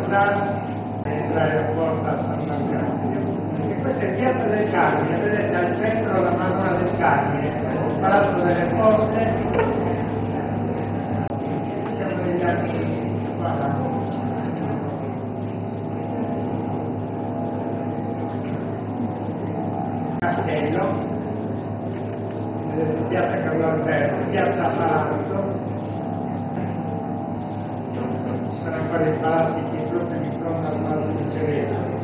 Sant'Anna, entrare a Porta a San Pancrazio. E questa è Piazza del Carmine, vedete al centro la Madonna del Carmine, il Palazzo delle Poste. Siamo negli anni 40. Castello, vedete Piazza Carlo Alberto, Piazza Palazzo. Ci sono ancora i palazzi che proprio di fronte al Palazzo di Ceresa.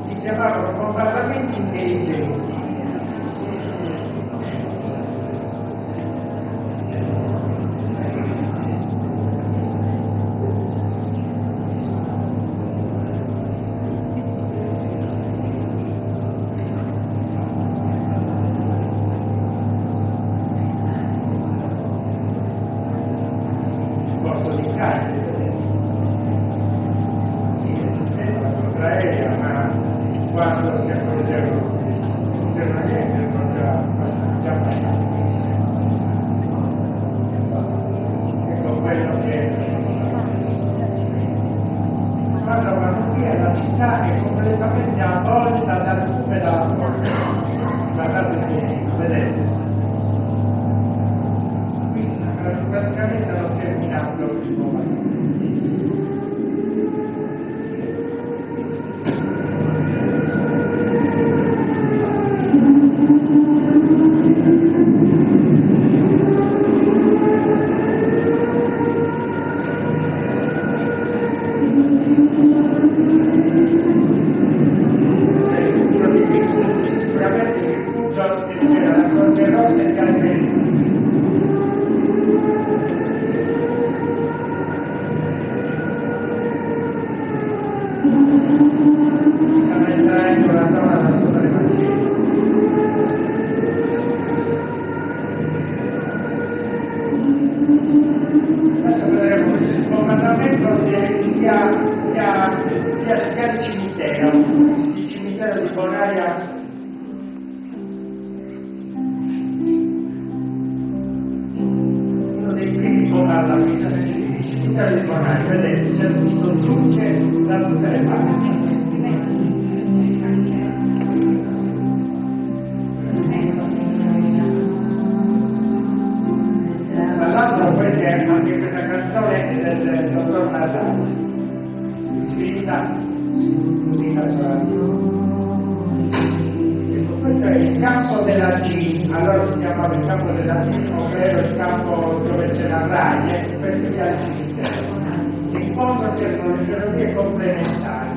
Li chiamavano bombardamenti intelligenti. Il porto di Cagliari. Quando si accorgevano non c'era niente, erano già passati. Ecco quello che quando vanno via la città è completamente avvolta dal fumo e dalla polvere. Guardate un pochino, vedete? Qui praticamente hanno terminato il bombardamento. Stanno estraendo la donna da sopra le mancine. Adesso vedremo questo bombardamento di al cimitero, il cimitero di Bonaria. Uno dei primi bombardamenti, il cimitero di Bonaria, vedete, c'è tutto luce da tutte le parti. Tra l'altro anche questa canzone è del dottor Natale, scritta su musica ecco, questo è il campo della G, allora si chiamava il campo della G, ovvero il campo dove c'è la RAI, questo è via cimitero. In fondo c'erano le ferrovie complementari.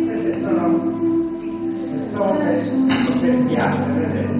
Queste sono le tombe scoperchiate, vedete?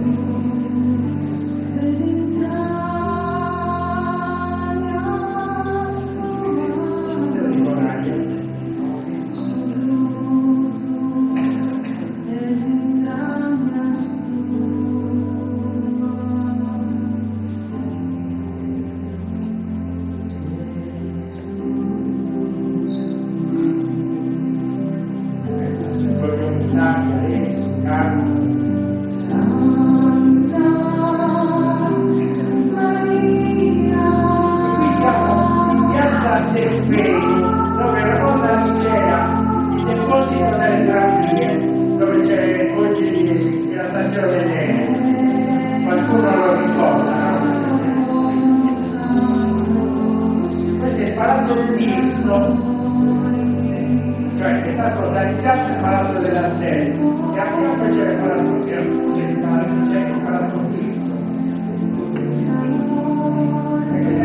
Dove una volta c'era il deposito delle tramvie, dove c'è oggi la stazione dell'Ene, qualcuno lo ricorda, no? Questo è il Palazzo Tirso, cioè è stato danneggiato il Palazzo della Stessa, e a fianco c'è il Palazzo Tirso, c'è il Palazzo Tirso.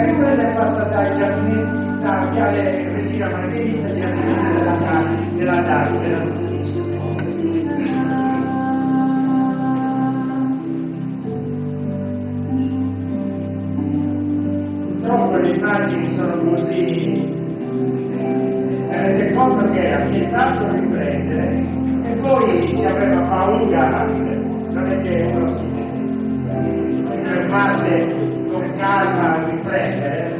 Questa ripresa è passata ai giardini, da Viale Regina Margherita ai giardini della Darsena. Purtroppo le immagini sono così, tenete conto che era vietato riprendere e poi si aveva paura, non è che uno si fermasse con calma a riprendere.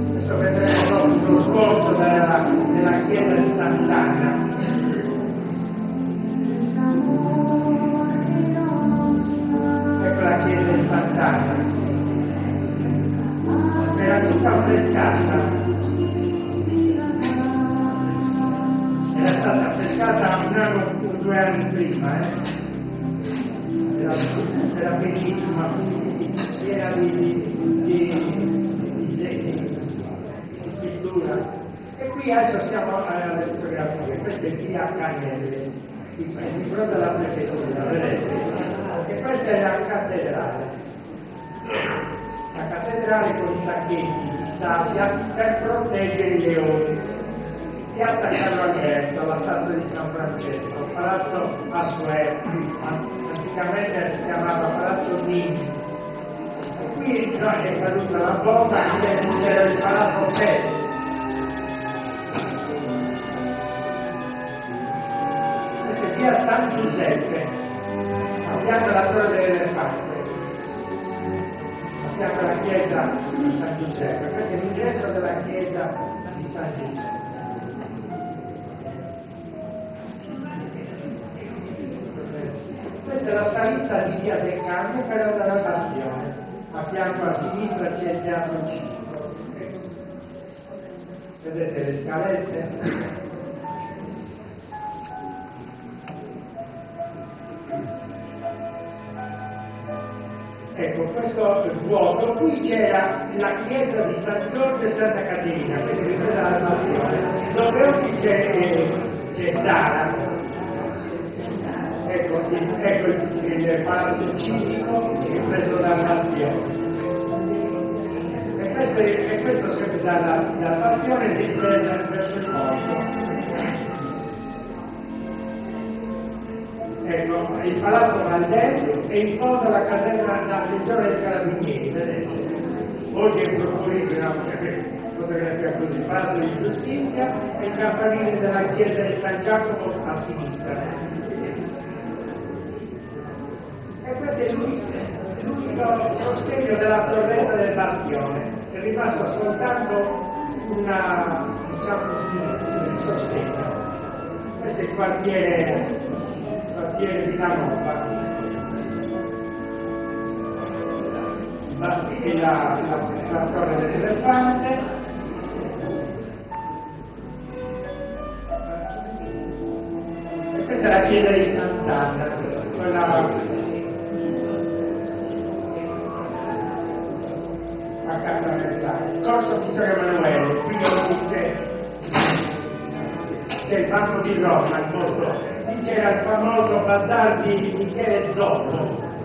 Adesso vedremo lo scorso della chiesa di Sant'Anna. Ecco la chiesa di Sant'Anna. Era tutta affrescata. Era stata affrescata un anno o 2 anni prima, era bellissima, piena di disegni, di pittura. E qui adesso siamo alla fotografia, questa è via Canelles, di fronte alla prefettura, vedete? E questa è la cattedrale. La cattedrale con i sacchetti di sabbia per proteggere i leoni. Piazza Carlo Alberto, la statua di San Francesco, Palazzo Assuer, anticamente si chiamava Palazzo Nini. Qui è caduta la bomba, c'era il Palazzo Pez. Questa è via San Giuseppe, a fianco alla Torre dell'Elefante, a fianco alla chiesa di San Giuseppe. Questo è l'ingresso della chiesa di San Giuseppe. Questa è la salita di via De Canne per andare al Bastione. A fianco a sinistra c'è il teatro civico. Vedete le scalette? Ecco, questo vuoto. Qui c'era la chiesa di San Giorgio e Santa Caterina, questa è ripresa dal Bastione. Dove oggi c'è Zara. Ecco il palazzo civico ripreso dal Bastione. E questo sempre dal Bastione ripresa verso il porto. Ecco, il palazzo Valdesi e in fondo la caserma da prigione dei carabinieri, vedete? Oggi è proponibile una fotografia così, palazzo di giustizia e il campanile della chiesa di San Giacomo a sinistra. E questo è l'unico sostegno della torretta del Bastione, è rimasto soltanto un sostegno. Questo è il quartiere Villanova, la torre dell'Elefante. E questa è la chiesa di Sant'Anna, quella accanto al corso Vittorio Emanuele. Qui c'è il Banco di Roma, il portone. Qui c'era il famoso bazar di Michele Zotto.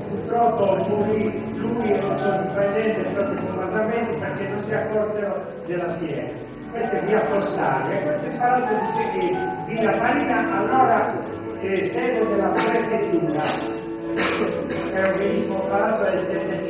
Purtroppo lui e il suo dipendente sotto i comandamenti perché non si accorsero della sirena. Questa è via Fossari e questo è il palazzo di Villa Marina, allora sede della prefettura. Era un bellissimo palazzo del 700.